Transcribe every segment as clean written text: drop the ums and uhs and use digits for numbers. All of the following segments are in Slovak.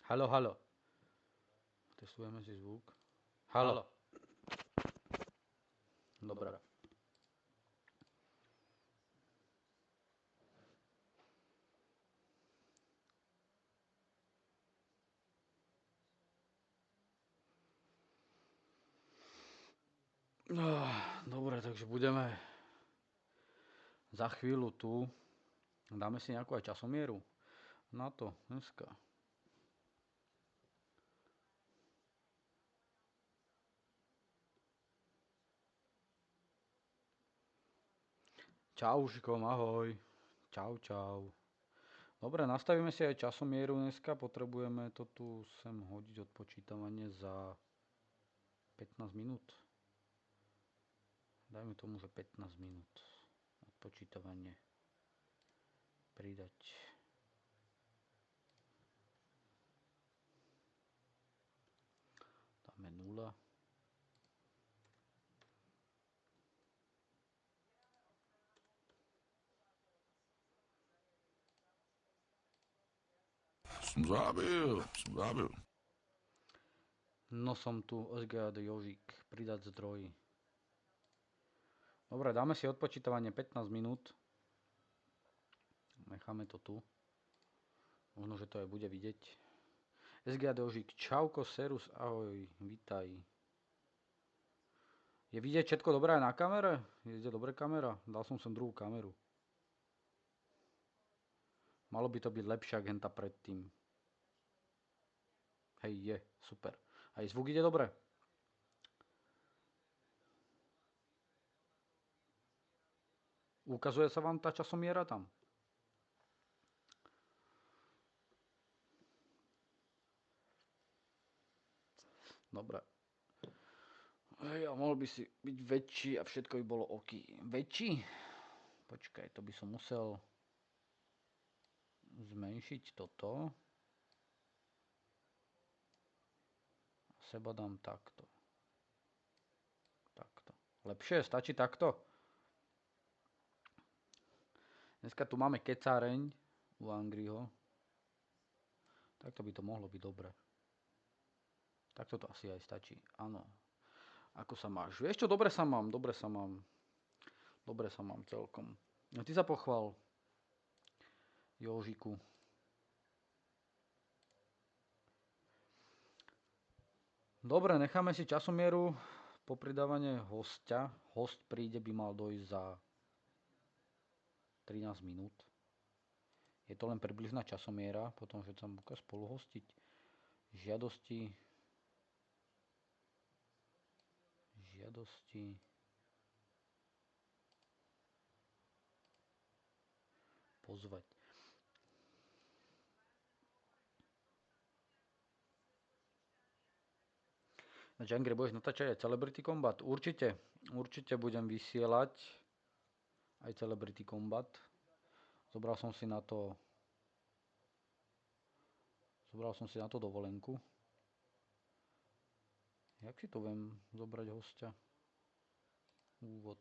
Halo, halo. Testujeme si zvuk. Halo. Halo. Dobre. Dobre, takže budeme za chvíľu tu. Dáme si nejakú aj časomieru na to dneska. Čau, Šikom, ahoj. Čau, čau. Dobre, nastavíme si aj časomieru dneska. Potrebujeme to tu sem hodiť odpočítavanie za 15 minút. Dajme tomu, že 15 minút odpočítavanie pridať. Dáme 0. Som zabil. No som tu, SGAD Jožík, pridať zdroj. Dobre, dáme si odpočítavanie 15 minút. Necháme to tu. Možno, že to aj bude vidieť. SGAD Jožík, čauko, serus, ahoj, vítaj. Je vidieť všetko dobré aj na kamere? Je dobré kamera? Dal som sem druhú kameru. Malo by to byť lepšie ako henta predtým. Hej, je, super. Aj zvuk ide dobre? Ukazuje sa vám tá časomiera tam? Dobre. Hej, a mohol by si byť väčší a všetko by bolo OK. Väčší? Počkaj, to by som musel zmenšiť toto. A seba dám takto. Takto. Lepšie? Stačí takto? Dneska tu máme kecáreň u Angryho. Takto by to mohlo byť dobre. Takto to asi aj stačí. Áno. Ako sa máš? Vieš čo, dobre sa mám. Dobre sa mám celkom. A ty sa pochvál, Jožiku. Dobre, necháme si časomieru po pridávanie hostia. Host príde, by mal dojsť za 13 minút. Je to len približná časomiera, potom, že sa môže spolu hostiť. Žiadosti. Pozvať. Na Jangre budeš natáčať aj Celebrity Combat? Určite budem vysielať aj Celebrity Combat. Zobral som si na to dovolenku. Jak si to viem zobrať hostia? Úvod.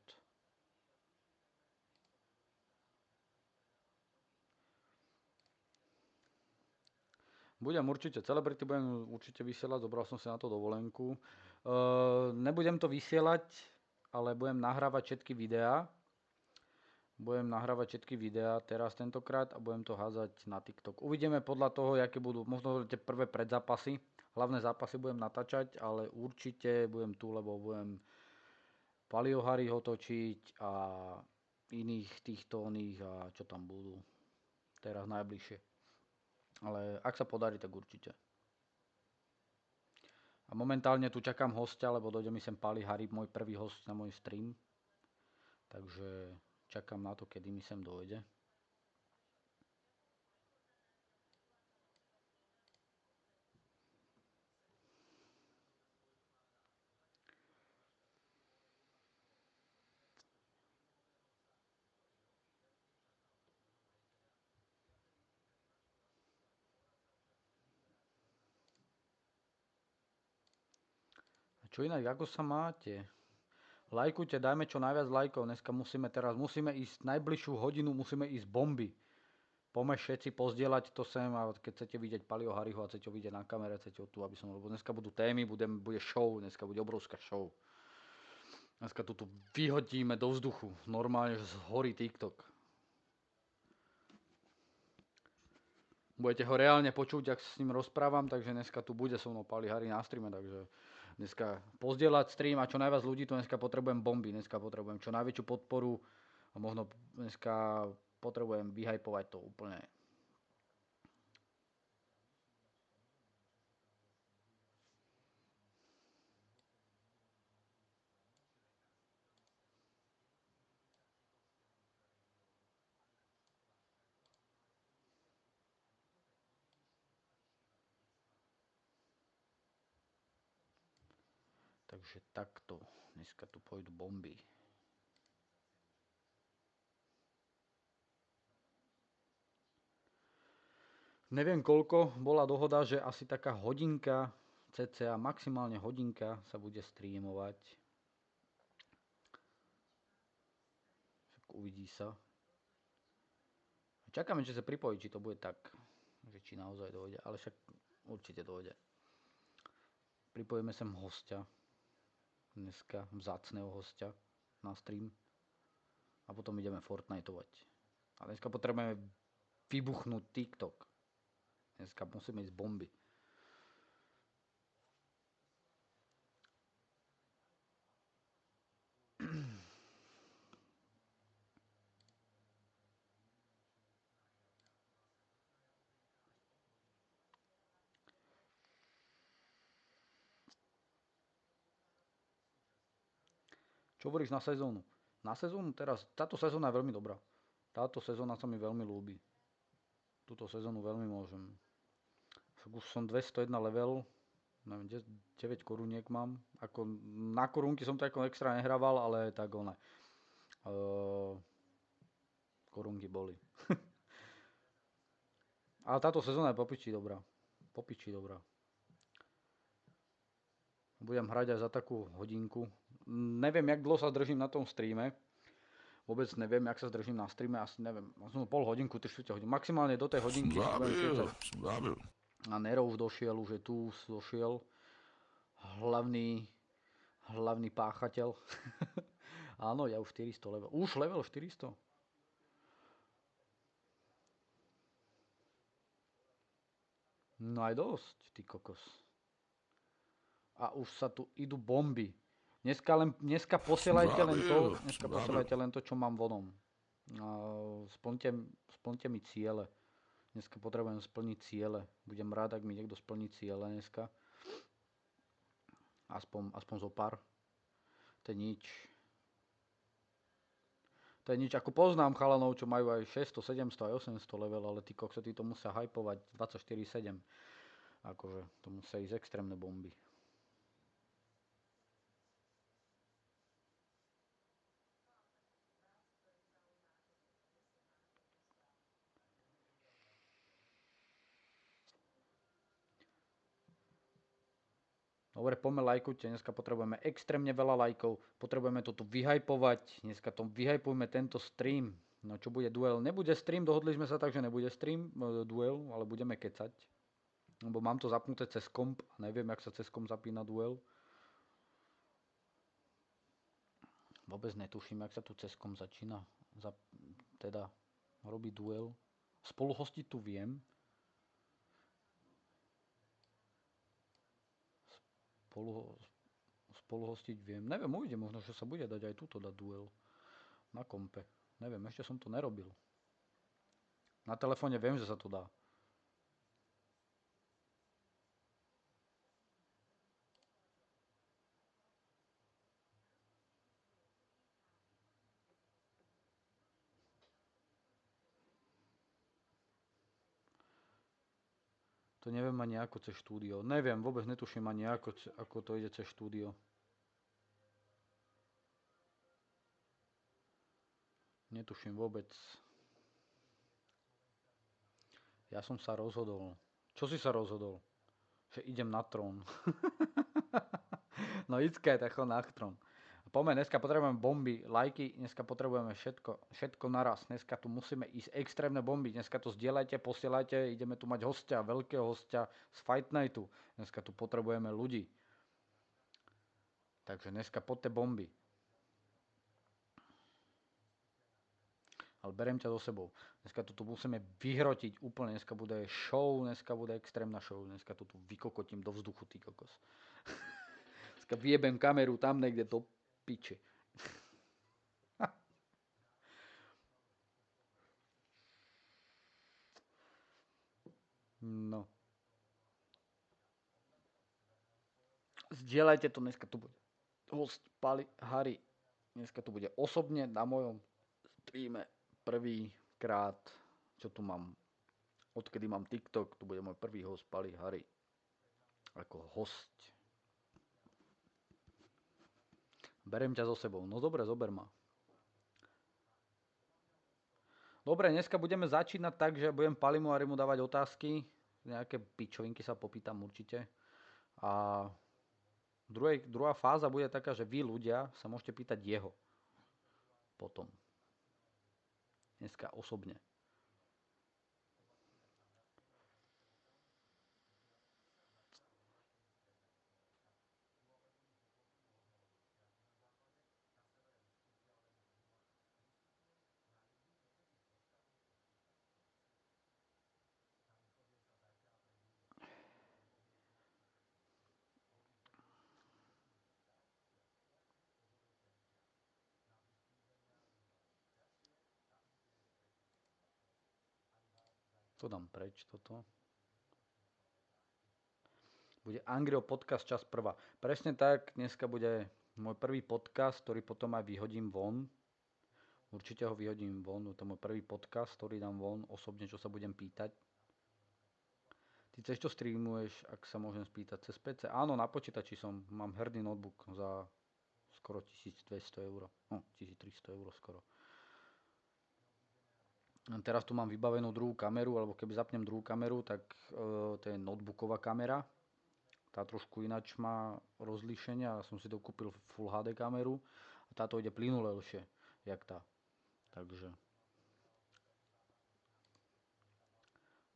Budem určite vysielať, zobral som si na to dovolenku. Nebudem to vysielať, ale budem nahrávať všetky videá. Teraz tentokrát a budem to hádzať na TikTok. Uvidíme podľa toho, aké budú možno tie prvé predzápasy. Hlavné zápasy budem natáčať, ale určite budem tu, lebo budem Palio Harryho točiť a iných týchto a čo tam budú teraz najbližšie. Ale ak sa podarí, tak určite. A momentálne tu čakám hostia, lebo dojde mi sem Pali Harry, môj prvý host na môj stream. Takže čakám na to, kedy mi sem dojde. A čo inak, ako sa máte? Lajkujte, dajme čo najviac lajkov. Dneska musíme ísť najbližšiu hodinu, musíme ísť bomby. Poďme všetci pozdieľať to sem a keď chcete vidieť Palio Harryho a chcete ho vidieť na kamere, chcete ho tu, aby som, lebo dneska budú témy, bude show, dneska bude obrovská show. Dneska tu vyhodíme do vzduchu, normálne, že zhorí TikTok. Budete ho reálne počuť, ak s ním rozprávam, takže dneska tu bude so mnou Pali Harry na streame, takže dneska pozdieľať stream a čo najviac ľudí, tu dneska potrebujem bomby, dneska potrebujem čo najväčšiu podporu a možno dneska potrebujem vyhypovať to úplne. Takže takto, dneska tu pôjdu bomby. Neviem koľko, bola dohoda, že asi taká hodinka, cca maximálne hodinka sa bude streamovať. Však uvidí sa. Čakáme, či sa pripojí, či to bude tak, že či naozaj dojde, ale však určite dojde. Pripojíme sem hostia, dneska vzácneho hostia na stream a potom ideme Fortniteovať. A dneska potrebujeme vybuchnúť TikTok. Dneska musíme ísť bomby. Čo hovoríš na sezónu? Na sezónu teraz, táto sezóna je veľmi dobrá. Táto sezóna sa mi veľmi ľúbi. Túto sezónu veľmi môžem. Už som 201 level, neviem, 9 koruniek mám. Ako, na korunky som to ako extra nehrával, ale tak one. Korunky boli. Ale táto sezóna je popiči dobrá. Popiči dobrá. Budem hrať aj za takú hodinku. Neviem, jak dlho sa zdržím na tom streame. Vôbec neviem, jak sa zdržím na streame. Asi neviem, možno pol hodinku, 3/4 hodinu. Maximálne do tej hodinky. Zábil. A Nero už došiel, už je tu, došiel. Hlavný páchateľ. Áno, ja už 400 level. Už level 400? No aj dosť, ty kokos. A už sa tu idú bomby. Dneska posielajte len to, čo mám vonom. Splňte mi ciele. Dneska potrebujem splniť ciele. Budem rád, ak mi niekto splní ciele dneska. Aspoň zo pár. To je nič. Ako poznám chalanov, čo majú aj 600, 700, aj 800 level, ale tí kokso, tí to musia hypovať 24/7. Akože, to musia ísť extrémne bomby. Dobre, poďme lajkujte, dneska potrebujeme extrémne veľa lajkov, potrebujeme to tu vyhypovať, dneska to vyhypujme tento stream. No čo bude duel? Nebude stream, dohodli sme sa tak, že nebude stream, duel, ale budeme kecať. Lebo mám to zapnuté cez komp a neviem, jak sa cez komp zapína duel. Vôbec netuším, jak sa tu cez komp začína, teda robí duel. Spoluhostiť tu viem. Spoluhostiť viem. Neviem, uvidím, možno, že sa bude dať aj túto dať duel na kompe. Neviem, ešte som to nerobil. Na telefóne viem, že sa to dá. To neviem ani ako cez štúdio. Neviem, vôbec netuším ani ako to ide cez štúdio. Netuším vôbec. Ja som sa rozhodol. Čo si sa rozhodol? Že idem na trón. No ické, tak na trón. Poďme, dneska potrebujeme bomby, lajky, dneska potrebujeme všetko naraz. Dneska tu musíme ísť extrémne bomby, dneska to zdieľajte, posielajte, ideme tu mať hostia, veľkého hostia z Fight Nightu. Dneska tu potrebujeme ľudí. Takže dneska poďte bomby. Ale beriem ťa so sebou. Dneska to tu musíme vyhrotiť úplne, dneska bude show, dneska bude extrémna show, dneska to tu vykokotím do vzduchu, ty kokos. Dneska vyjebem kameru tam niekde do piče. No. Zdieľajte to, dneska tu bude host Pali Harry. Dneska tu bude osobne na mojom streame prvýkrát, čo tu mám. Odkedy mám TikTok, tu bude môj prvý host Pali Harry. Ako host. Berem ťa so sebou. No dobre, zober ma. Dobre, dneska budeme začínať tak, že budem Palimu a Harimu dávať otázky. Nejaké pičovinky sa popýtam určite. A druhá fáza bude taká, že vy ľudia sa môžete pýtať jeho. Potom. Dneska osobne. To dám preč, toto. Bude Angrio podcast čas prvá. Presne tak, dneska bude môj prvý podcast, ktorý potom aj vyhodím von. Určite ho vyhodím von, to je môj prvý podcast, ktorý dám von, osobne, čo sa budem pýtať. Ty cez čo streamuješ, ak sa môžem spýtať, cez PC? Áno, na počítači mám herný notebook za skoro 1200 eur. No, 1300 eur skoro. Teraz tu mám vybavenú druhú kameru, alebo keby zapnem druhú kameru, tak to je notebooková kamera. Tá trošku ináč má rozlíšenie, ja som si to kúpil Full HD kameru a táto ide plynulejšie, jak tá. Takže.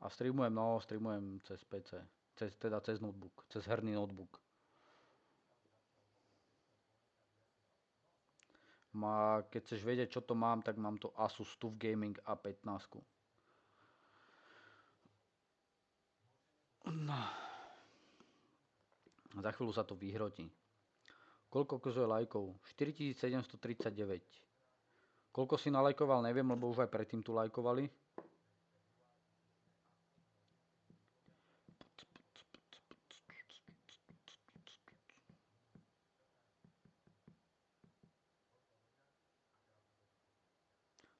A streamujem cez PC, cez notebook, cez herný notebook. Keď chceš vedieť, čo to mám, tak mám to Asus TUF Gaming A15. No. Za chvíľu sa to vyhrotí. Koľko ukazuje lajkov? 4739. Koľko si nalajkoval, neviem, lebo už aj predtým tu lajkovali.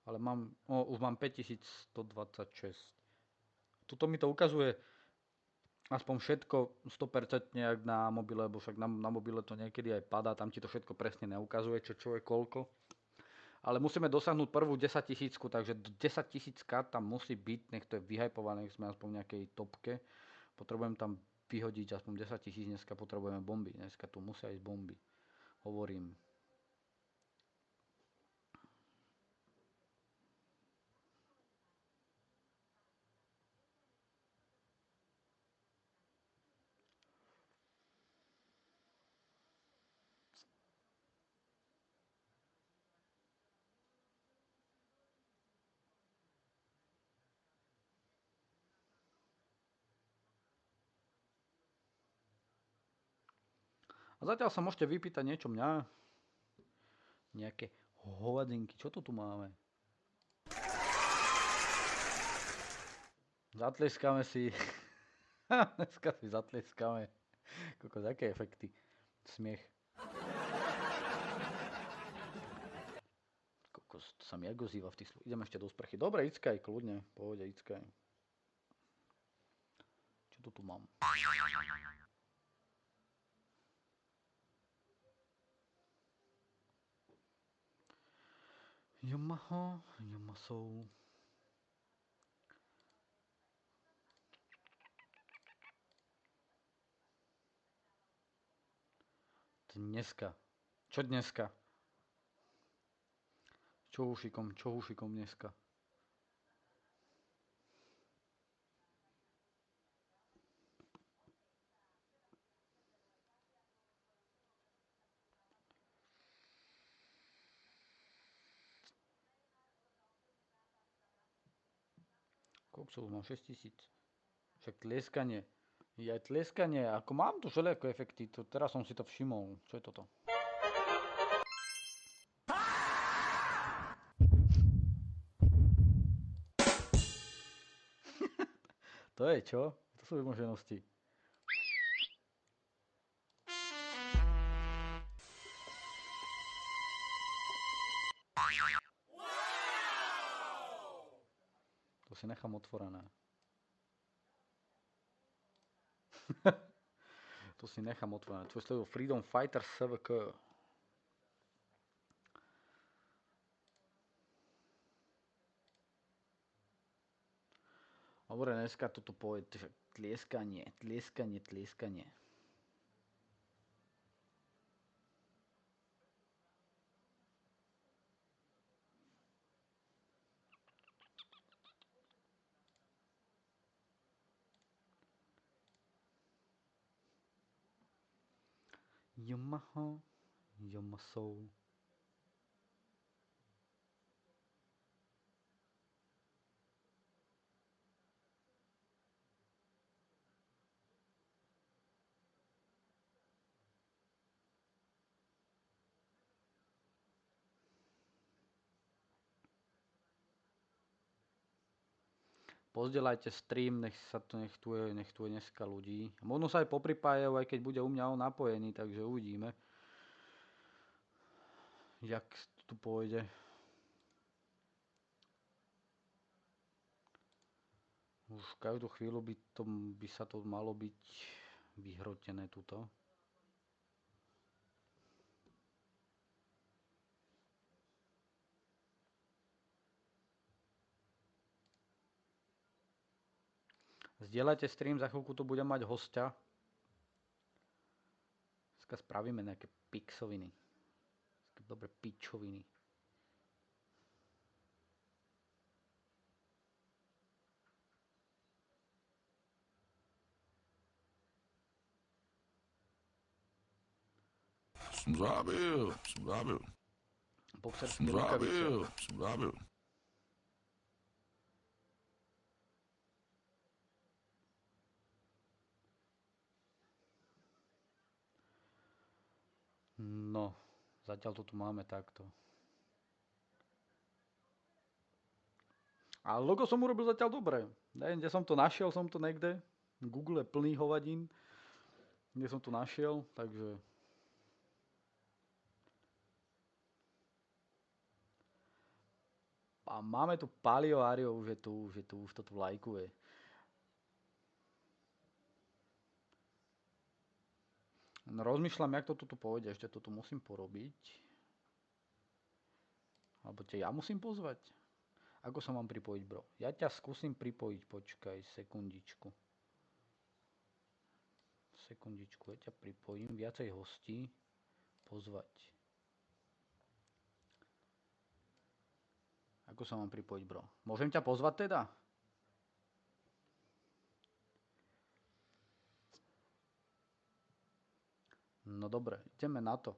Ale už mám 5126. Tuto mi to ukazuje aspoň všetko 100% nejak na mobile, lebo však na mobile to niekedy aj padá, tam ti to všetko presne neukazuje, čo je koľko. Ale musíme dosiahnuť prvú 10 000, takže 10 000 tam musí byť, nech to je vyhypované, nech sme aspoň v nejakej topke. Potrebujem tam vyhodiť aspoň 10 000, dneska potrebujeme bomby, dneska tu musia ísť bomby. Hovorím. A zatiaľ sa môžete vypýtať niečo mňa. Nejaké hovadinky. Čo to tu máme? Zatleskáme si. Dneska si zatleskáme. Kokos, aké efekty. Smiech. Kokos, to sa mi jak ozýva v tých sluch. Idem ešte do sprchy. Dobre, ickaj, kľudne. Pohode, ickaj. Čo to tu mám? Yamaha, Yamasou. Dneska. Čo dneska? Čo hušikom dneska? Koľko mám 6000. Však tlieskanie. Je aj tlieskanie, ako mám tu všelijaké efekty, teraz som si to všimol. Čo je toto? To je čo? To sú vymoženosti. To si nechám otvorené. To si nechám otvorené. Čo sledujú Freedom Fighter SVK. Dobre, dneska toto povie tlieskanie. Yamaha, Yamaso. Pozdieľajte stream, nech tu je dneska ľudí. Možno sa aj popripájajú, aj keď bude u mňa on napojený, takže uvidíme, jak tu pôjde. Už každú chvíľu by sa to malo byť vyhrotené tuto. Zdieľajte stream, za chvíľku tu budem mať hostia. Dneska spravíme nejaké pixoviny. Dobre pičoviny. Som zabil. Boxerské rukavice. Som zabil. No, zatiaľ to tu máme takto. A logo som urobil zatiaľ dobre. Neviem, kde som to našiel, som to niekde. Google je plný hovadín. Kde som to našiel, takže... A máme tu Palio Ario, už to tu lajkuje. No rozmýšľam, jak to tu pôjde, ešte to tu musím porobiť. Alebo ja musím pozvať. Ako sa mám pripojiť, bro? Ja ťa skúsim pripojiť, počkaj, sekundičku. Ja ťa pripojím, viacej hostí, pozvať. Ako sa mám pripojiť, bro? Môžem ťa pozvať teda? No dobre, ideme na to.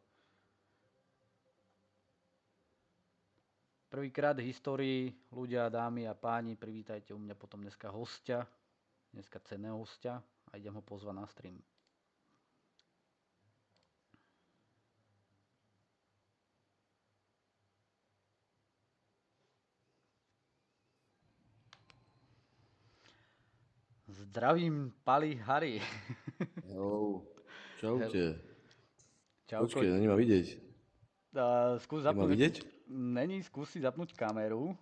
Prvýkrát v histórii, ľudia, dámy a páni, privítajte u mňa potom dneska hostia. Dneska cenného hostia a idem ho pozvať na stream. Zdravím, Pali Harry. Jo, čaute. Čauko. Počkej, není ma vidieť. Skús Má zapnúť... vidieť? Není, skúsi zapnúť kameru.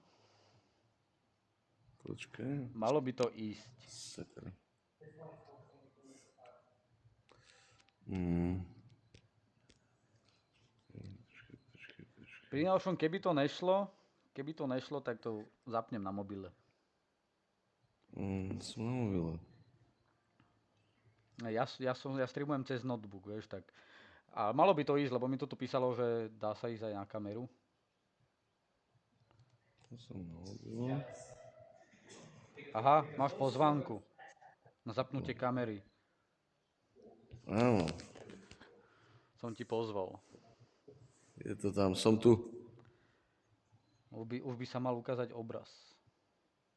Počkej. Malo by to ísť. Sakra. Pri najlepšom, keby to nešlo, tak to zapnem na mobile. Som na mobile. Ja streamujem cez notebook, vieš, tak. A malo by to ísť, lebo mi to tu písalo, že dá sa ísť aj na kameru. To som nahodil. Aha, máš pozvánku na zapnutie kamery. Áno, Som ti pozval. je to tam, som tu. Už by sa mal ukázať obraz.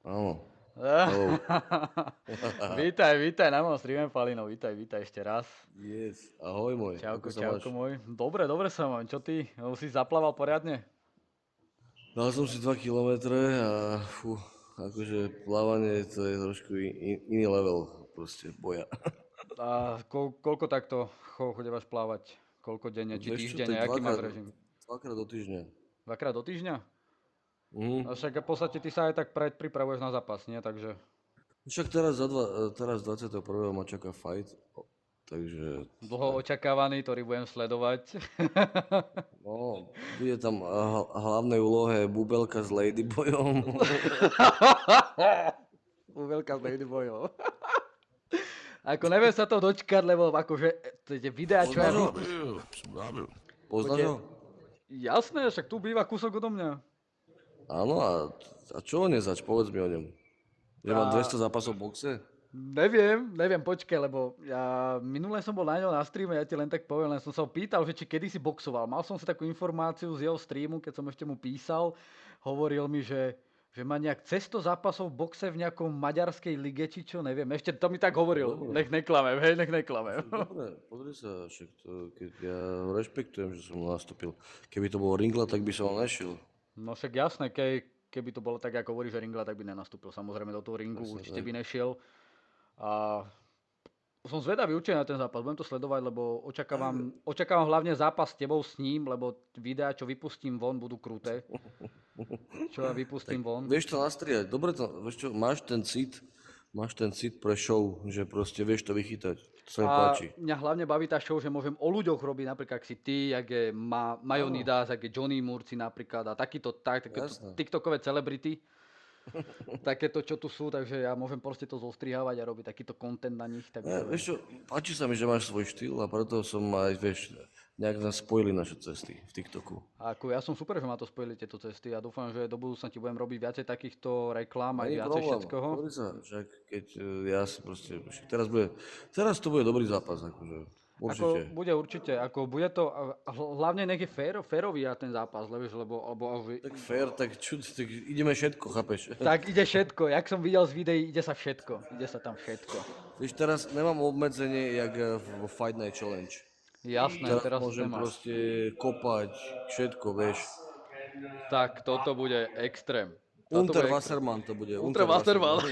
Áno. Hello. Vítaj na mojom streame, Palino, vítaj ešte raz. Yes, ahoj môj. Ako sa máš? Čauko môj. Dobre sa mám. Čo ty? Si zaplával poriadne? Dal som si 2 kilometre a akože plávanie to je trošku iný level proste boja. A koľko takto chodívaš plávať? Koľko denne? Či Vieš čo, týždenne? tak Aký máš režim? Dvakrát do týždňa. Dvakrát do týždňa? Mhm. A však v podstate ty sa aj tak predpripravuješ na zápas, nie? Takže... Však teraz 21. ma čaká fight, takže... Dlho očakávaný, ktorý budem sledovať. No, bude tam hlavnej úlohe Bubelka s Ladyboyom. Veľká s Ladyboyom. Ako neviem sa to dočkať, lebo akože tie videá, čo ja... Som zabil. Poznáš ho? Jasné, však tu býva kúsok odo mňa. Áno, a čo on je zač? Povedz mi o ňom. Že má 200 zápasov v boxe? Neviem, počkaj, lebo ja minule som bol na ňo na streame, ja ti len tak poviem, len som sa ho pýtal, že či kedy si boxoval. Mal som si takú informáciu z jeho streamu, keď som ešte mu písal, hovoril mi, že má nejak cez 100 zápasov v boxe v nejakom maďarskej lige, či čo, neviem. Ešte to mi tak hovoril, nech neklamem. Dobre, pozri sa, však keď ja ho rešpektujem, že som ho nastúpil. Keby to bolo Ringla, tak by som ho nešiel. No však jasné, keby to bolo tak, ako hovorí, že Ringla, tak by nenastúpil. Samozrejme do toho ringu určite by nešiel. A som zvedavý určite na ten zápas, budem to sledovať, lebo očakávam hlavne zápas s tebou s ním, lebo videá, čo vypustím von, budú kruté. Čo ja vypustím von. Vieš to nastriať, dobre to, vieš čo, máš ten cit pre show, že proste vieš to vychytať. To sa mi páči. Mňa hlavne baví tá show, že môžem o ľuďoch robiť, napríklad ak si ty, jak je Majonidas, jak je Johnny Murci napríklad a takéto tiktokové celebrity. Takéto, čo tu sú, takže ja môžem proste to zostrihávať a robiť takýto content na nich. Takže... Vieš čo, páči sa mi, že máš svoj štýl a preto som aj, vieš, nejak nás spojili naše cesty v TikToku. A ako ja som super, že ma to spojili tieto cesty a dúfam, že do budúcna ti budem robiť viacej takýchto reklám a viacej všetkoho. Pozri sa, však keď ja si proste, teraz to bude dobrý zápas, akože. Určite. Bude určite, bude to, hlavne nech je férový ten zápas, lebo tak fér, tak ideme všetko, chápeš? Tak ide všetko, jak som videl z videí, ide sa tam všetko. Víš, teraz nemám obmedzenie, jak v Fight Night Challenge. Jasné, teraz môžem nemáš. proste kopať, všetko, vieš. Tak, toto bude extrém. Unterwassermann to bude. Unterwassermann.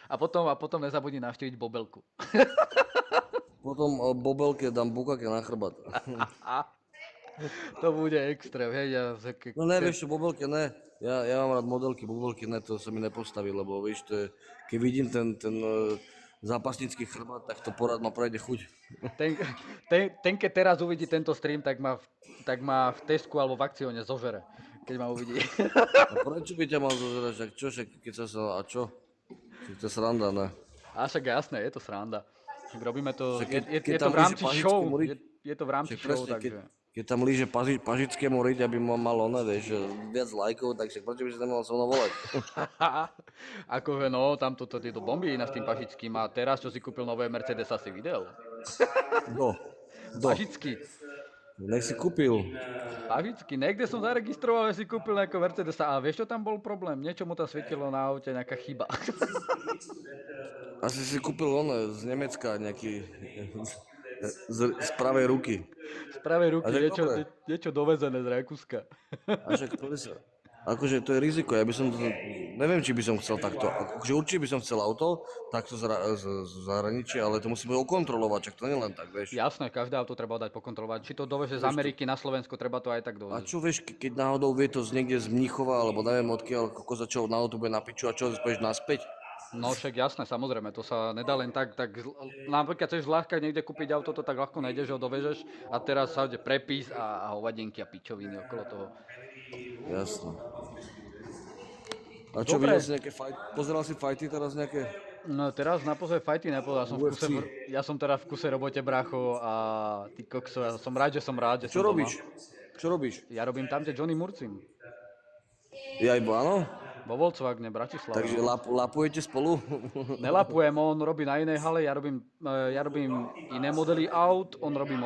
A potom nezabudni navštíviť Bobelku. Potom Bobelke dám bukake na chrbát. To bude extrém, hej. No ne, vieš čo, Bobelke ne. Ja mám rád modelky, Bobelky ne, to sa mi nepostaví, lebo vieš, to je, keď vidím ten zápasnícky chrbát, tak to porad ma prejde chuť. Ten keď teraz uvidí tento stream, tak ma v Tesku alebo v Akcione zožere, keď ma uvidí. A prečo by ťa mal zožerať, keď sa a čo? To je sranda, ne? A však jasné, je to sranda. Robíme to, je to v rámci show, je to v rámci show, takže... Keď tam líže Pažickému riť, aby mal vieš, viac lajkov, tak prečo by si tam mal so mnou volať? Akože no, tam tieto bomby ináč tým Pažickým a teraz, čo si kúpil nové Mercedes, si videl? Pažický. Nech si kúpil. Pažický, niekde som zaregistroval, že si kúpil nejakého Mercedesa a vieš, čo tam bol problém? Niečo mu tam svietilo na aute, nejaká chyba. Asi si kúpil z Nemecka nejaký z pravej ruky. Z pravej ruky, niečo dovezené z Rakúska. A však akože to je riziko, ja by som to, neviem, či by som chcel takto, akože určite by som chcel auto, takto z zahraničia, ale to musíme okontrolovať, čak to nie len tak, vieš. Jasné, každé auto treba dať pokontrolovať, či to doveže z Ameriky na Slovensko, treba to aj tak doveziť. A čo vieš, keď náhodou vie to niekde z Mníchova, alebo neviem odkiaľ, za čo na auto bude na piču a čo, spoješ naspäť? No však jasné, samozrejme, to sa nedá len tak napríklad chceš ľahko niekde kúpiť auto, to tak ľahko nejdeš, že ho dovežeš a teraz sa ide prepis a hovadinky a pičoviny okolo toho. Jasné. A čo, videl si nejaké fighty? Pozeral si fighty teraz nejaké? No teraz na pozor fighty nepozeral, ja som teraz v kuse robote, bracho, a ty kokso, ja som rád, že som Čo robíš? Čo robíš? Ja robím tam, kde Johnny Murcim. Áno? Vo Volkswagene, Bratislava, Takže no. lapujete spolu? Nelapujem, on robí na inej hale, ja robím iné modely aut, on robí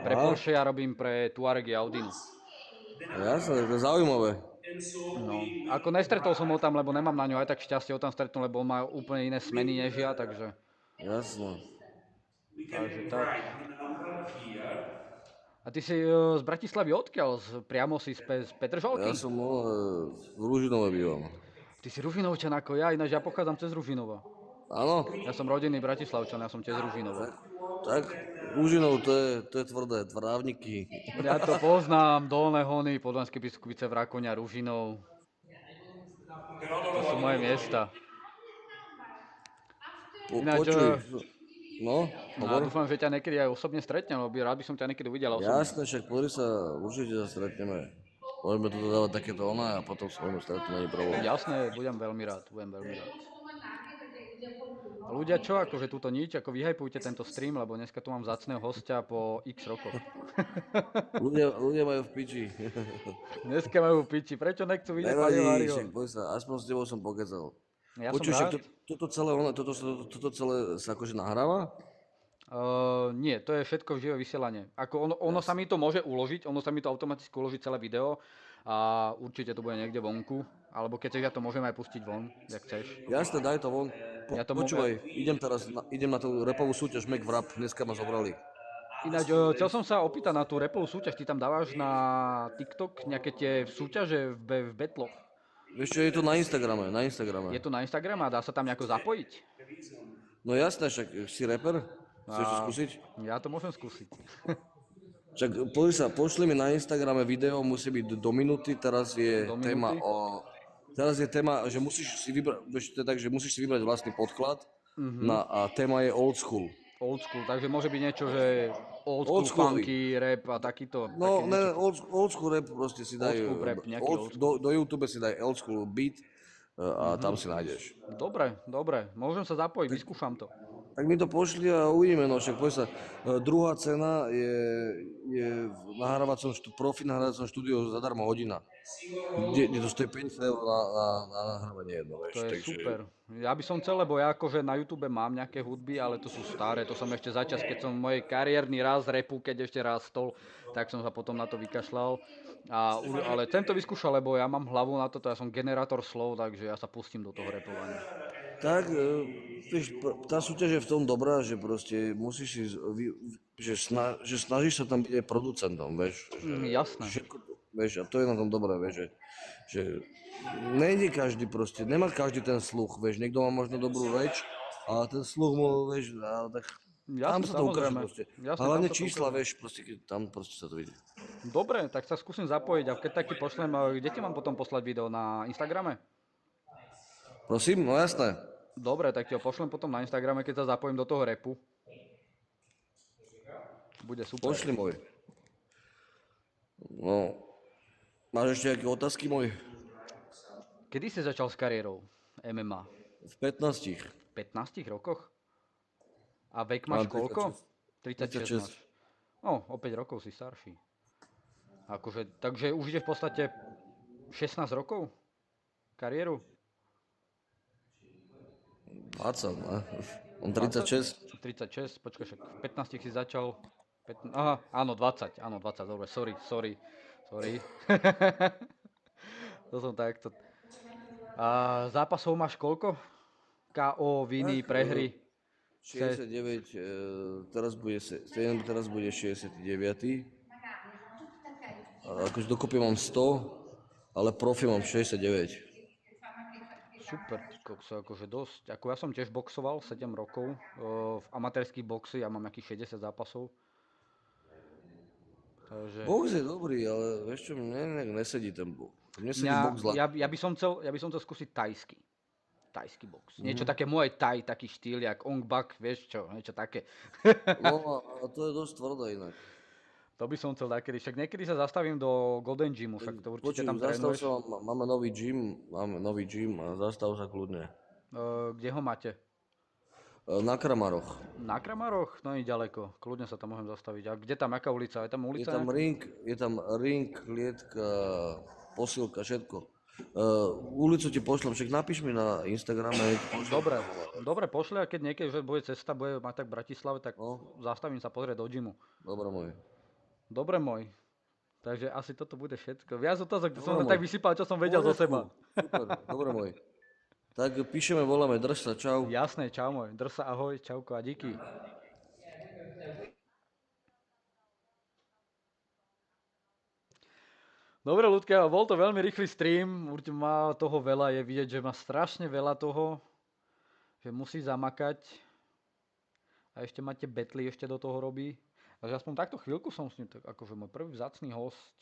pre Aha, Porsche, ja robím pre Touareg a Audinu. jasné, to je zaujímavé. No, ako nestretol som ho tam, lebo nemám na ňo aj tak šťastie ho tam stretnúť, lebo on má úplne iné smeny než ja, Jasné. takže tak. A ty si z Bratislavy odkiaľ? Priamo si z Ja Petržalky? som v Ružinove bývam. Ty si Ružinovčan ako ja, ináč ja pochádzam cez Ružinova. Áno? Ja som rodinný Bratislavčan, ja som tiež z Ružinova. Tak, Ružinov, to je tvrdé, tvrdávniky. Ja to poznám, Dolné Hony, Podlanské Biskupice, Vrakoňa, Ružinov. To sú moje miesta. Ináč, Počuj, no, a hovor. dúfam, že ťa niekedy aj osobne stretnem, lebo rád by som ťa niekedy uvidel osobne. Jasné, však pozri sa, určite sa stretneme. Môžeme tu dávať takéto ona a potom sa môžeme stretnúť, ani problém. Jasné, budem veľmi rád, budem veľmi rád. A ľudia čo, akože túto nič, ako vyhypujte tento stream, lebo dneska tu mám vzácneho hostia po x rokoch. Ľudia majú v piči. Dneska majú piči, prečo nechcú vidieť Nevadí, Pane Mário? však poď sa, aspoň s tebou som pokecal. Ja som Počuj, rád. však toto celé sa akože nahráva? Nie, to je všetko živé vysielanie. Ako ono sa mi to môže uložiť, ono sa mi to automaticky uloží celé video a určite to bude niekde vonku, alebo keď chceš, ja to môžem aj pustiť von, jak chceš. Jasné, daj to von. Ja to Počúvaj, idem na tú repovú súťaž Mac Wrap, dneska ma zobrali. Ináč, chcel som sa opýtať na tú repovú súťaž, ty tam dávaš na TikTok nejaké tie súťaže v betloch. Vieš čo, je to na Instagrame, Je to na Instagrame a dá sa tam nejako zapojiť? No jasné, však si rapper? Chceš to skúsiť? Ja to môžem skúsiť. Však pozri sa, pošli mi na Instagrame video, musí byť do minúty, teraz je Do téma minúty? Teraz je téma, že musíš si vybrať, to je tak, že musíš si vybrať vlastný podklad a téma je old school. Old school, takže môže byť niečo, že old Old school, schoolový. funky, rap a takýto. No, také ne, niečo. old school rap proste si daj, school rap, nejaký old school. do YouTube si daj old school beat a tam si nájdeš. Dobre, môžem sa zapojiť, vyskúšam to. Tak mi to pošli a uvidíme, no však poď sa. Druhá cena je v profi nahrávacom štúdiu zadarmo hodina. Kde to stojí 50 eur na nahrávanie jedno, vieš. To je takže... super. Ja by som chcel, lebo ja akože na YouTube mám nejaké hudby, ale to sú staré, to som ešte začas, keď som môj kariérny raz repu, keď ešte rástol, tak som sa potom na to vykašľal. Ale chcem to vyskúšať, lebo ja mám hlavu na toto, ja som generátor slov, takže ja sa pustím do toho repovania. Tak, vieš, tá súťaž je v tom dobrá, že proste musíš si, že snažíš sa tam byť aj producentom, vieš. Jasné. Vieš, a to je na tom dobré, vieš, že nejde každý proste, nemá každý ten sluch, vieš, niekto má možno dobrú reč, a ten sluch mu, vieš, tak tam Jasné, sa to ukáže samozrejme. proste. Jasné, A hlavne tam sa to čísla, ukáže. vieš, proste, tam proste sa to vidí. Dobre, tak sa skúsim zapojiť a keď tak ti pošlem, kde ti mám potom poslať video, na Instagrame? Prosím, no jasné. Dobre, tak ti ho pošlem potom na Instagrame, keď sa zapojím do toho repu. Bude super. Pošli môj. No, máš ešte nejaké otázky môj? Kedy si začal s kariérou MMA? V 15. V 15 rokoch? A vek máš Mám koľko? 36. 36 máš. O 5 rokov si starší. Akože, takže už ideš v podstate 16 rokov kariéru? 20, ne? On 36. 36, počkaj, však v 15 si začal. Aha, áno, 20, dobre, sorry. To som takto. A zápasov máš koľko? KO, viny, prehry? 69, teraz bude 69. Akože dokopy mám 100, ale profi mám 69. Super, ty kokso, akože dosť. Ako ja som tiež boxoval 7 rokov v amatérskej boxy, ja mám nejakých 60 zápasov. Takže... Box je dobrý, ale vieš čo, mne nesedí ten box. Mne sedí box Ja by som chcel skúsiť tajský box. Niečo také Muay Thai, taký štýl, jak Ong Bak, vieš čo, niečo také. No a to je dosť tvrdé inak. To by som chcel takedy, však niekedy sa zastavím do Golden Gymu, však to určite tam zastav trénuješ. sa, máme nový gym a zastav sa kľudne. Kde ho máte? Na Kramaroch. Na Kramaroch? No i ďaleko, kľudne sa tam môžem zastaviť. A kde tam, aká ulica? Je tam ulica? Je tam ring, klietka, posilka, všetko. Ulicu ti pošlem, však napíš mi na Instagrame, ja ti pošlem. Dobre, dobre, pošle, a keď niekedy, že bude cesta, bude mať tak v Bratislave, tak No, zastavím sa pozrieť do gymu. dobre môj. Dobre môj, takže asi toto bude všetko. Viac otázok, to som Dobre len môj. tak vysypal, čo som V vedel zo poriadku, seba. super, dobre môj. Tak píšeme, voláme, drž sa, čau. Jasné, čau môj, drž sa, ahoj, čauko a díky. Dobre, ľudka, bol to veľmi rýchly stream, určite má toho veľa, je vidieť, že má strašne veľa toho, že musí zamakať a ešte máte betly, ešte do toho robí. Takže aspoň takto chvíľku som s ním, tak akože môj prvý vzácny host.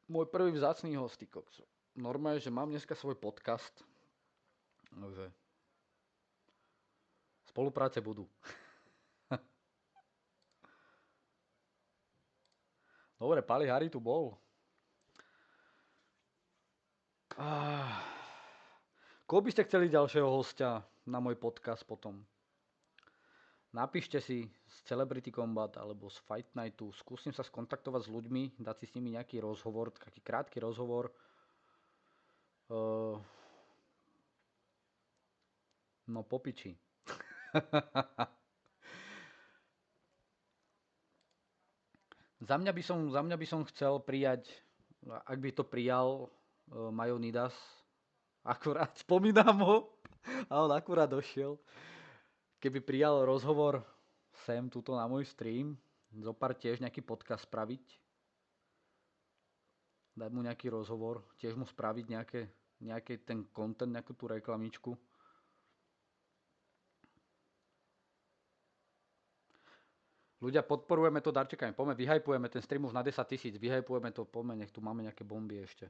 Môj prvý vzácny host, ty kokso. Normálne, že mám dneska svoj podcast, takže spolupráce budú. Dobre, Pali Hari tu bol. Koho by ste chceli ďalšieho hostia na môj podcast potom? Napíšte si z Celebrity Combat alebo z Fight Nightu. Skúsim sa skontaktovať s ľuďmi, dať si s nimi nejaký rozhovor, taký krátky rozhovor. No popiči. Za mňa by som chcel prijať, ak by to prijal Majonidas, akurát spomínam ho a on akurát došiel. Keby prijal rozhovor sem tuto na môj stream, zopár tiež nejaký podcast spraviť, dať mu nejaký rozhovor, tiež mu spraviť nejaký ten content, nejakú tú reklamičku. Ľudia, podporujeme to darčekami, poďme, vyhypujeme ten stream už na 10 000, vyhypujeme to, poďme, nech tu máme nejaké bomby ešte.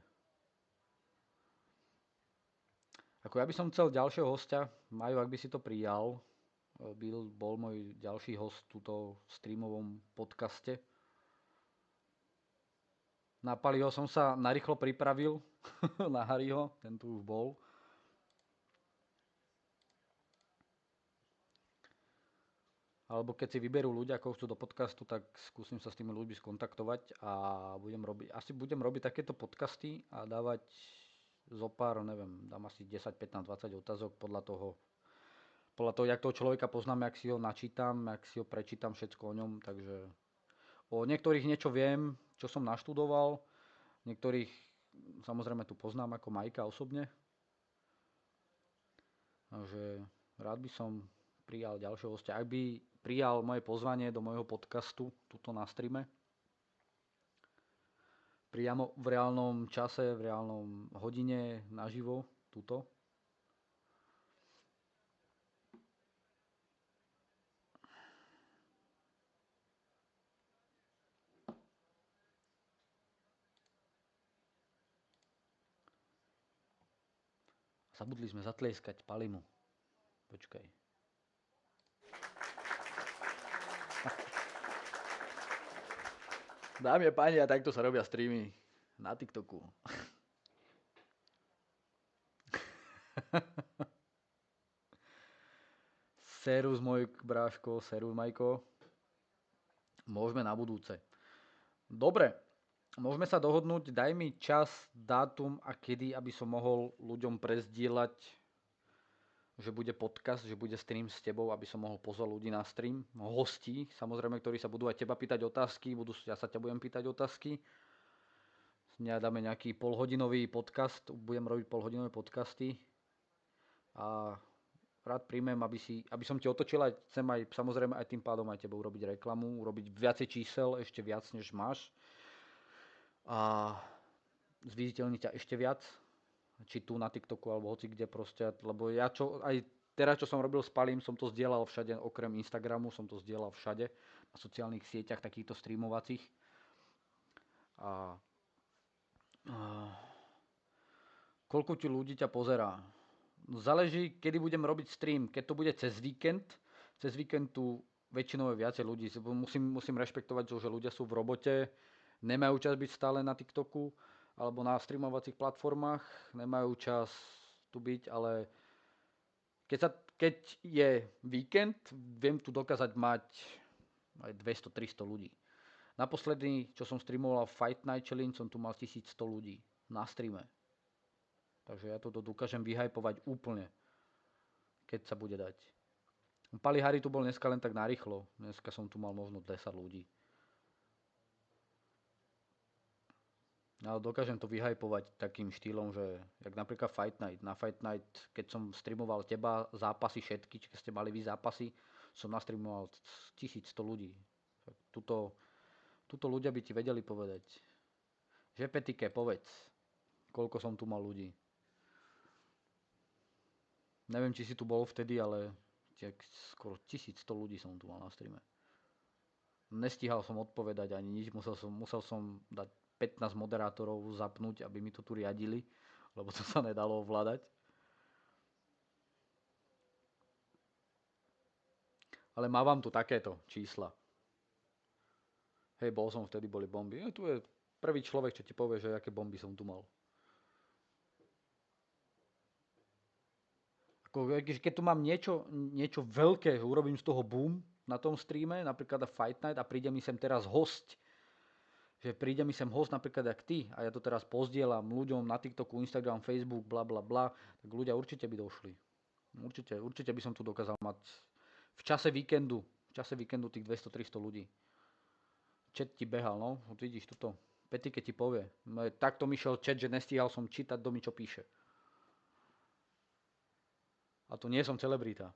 Ako ja by som chcel ďalšieho hostia, Majo, ak by si to prijal, bol môj ďalší host túto streamovom podcaste. Na Paliho som sa narýchlo pripravil, na Harryho, ten tu už bol. Alebo keď si vyberú ľudia, ako chcú do podcastu, tak skúsim sa s tými ľuďmi skontaktovať a budem robiť takéto podcasty a dávať zopár, neviem, dám asi 10, 15, 20 otázok podľa toho, jak toho človeka poznám, jak si ho načítam, jak si ho prečítam všetko o ňom, takže o niektorých niečo viem, čo som naštudoval, niektorých samozrejme tu poznám ako Majka osobne, takže rád by som prijal ďalšieho hostia. Ak by prijal moje pozvanie do môjho podcastu tuto na streame, priamo v reálnom čase, v reálnom hodine naživo, tuto. Zabudli sme zatlieskať Palimu. Počkaj. Dámy a páni, a takto sa robia streamy na TikToku. Serus môj bráško, serus Majko. Môžeme na budúce. Dobre, môžeme sa dohodnúť, daj mi čas, dátum a kedy, aby som mohol ľuďom prezdieľať, že bude podcast, že bude stream s tebou, aby som mohol pozvať ľudí na stream. Hostí, samozrejme, ktorí sa budú aj teba pýtať otázky, ja sa ťa budem pýtať otázky. Dáme nejaký polhodinový podcast, budem robiť polhodinové podcasty a rád príjmem, aby som ti otočil aj, chcem aj samozrejme aj tým pádom aj tebe urobiť reklamu, urobiť viacej čísel, ešte viac než máš a zviditeľniť ťa ešte viac, či tu na TikToku alebo hoci kde proste, lebo ja aj teraz, čo som robil s Palim, som to zdieľal všade, okrem Instagramu, som to zdieľal všade na sociálnych sieťach takýchto streamovacích a koľko ti ľudí ťa pozerá. Záleží, kedy budem robiť stream. Keď to bude cez víkend tu väčšinou je viacej ľudí. Musím rešpektovať, že ľudia sú v robote, nemajú čas byť stále na TikToku alebo na streamovacích platformách, nemajú čas tu byť, ale keď je víkend, viem tu dokázať mať aj 200-300 ľudí. Naposledy, čo som streamoval Fight Night Challenge, som tu mal 1100 ľudí na streame. Takže ja toto dokážem vyhypovať úplne, keď sa bude dať. Pali Hari tu bol dneska len tak narýchlo. Dneska som tu mal možno 10 ľudí. Ale dokážem to vyhypovať takým štýlom, že jak napríklad Fight Night. Na Fight Night, keď som streamoval teba zápasy všetky, keď ste mali vy zápasy, som nastreamoval 1100 ľudí. Tuto ľudia by ti vedeli povedať. Že Petike, povedz, koľko som tu mal ľudí. Neviem, či si tu bol vtedy, ale skoro 1100 ľudí som tu mal na streame. Nestíhal som odpovedať ani nič, musel som dať 15 moderátorov zapnúť, aby mi to tu riadili, lebo to sa nedalo ovládať. Ale mávam tu takéto čísla. Hej, bol som vtedy, boli bomby. Tu je prvý človek, čo ti povie, že aké bomby som tu mal. Keď tu mám niečo veľké, že urobím z toho boom na tom streame, napríklad na Fight Night a príde mi sem teraz host, že príde mi sem host napríklad jak ty a ja to teraz pozdielam ľuďom na TikToku, Instagram, Facebook, bla bla bla, tak ľudia určite by došli. Určite by som tu dokázal mať v čase víkendu tých 200-300 ľudí. Chat ti behal, no, vidíš tuto. Petike ti povie. Takto mi šiel chat, že nestíhal som čítať, kto mi čo píše. A tu nie som celebrita.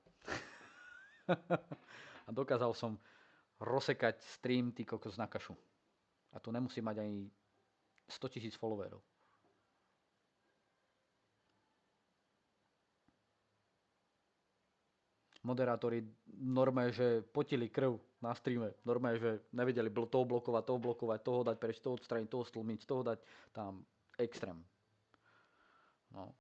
A dokázal som rozsekať stream ty kokos na kašu. A tu nemusím mať ani 100 000 followerov. Moderátori normálne, že potili krv na streame. Normálne, že nevedeli toho blokovať, toho dať preč, toho odstraniť, toho stlmiť, toho dať tam extrém. No.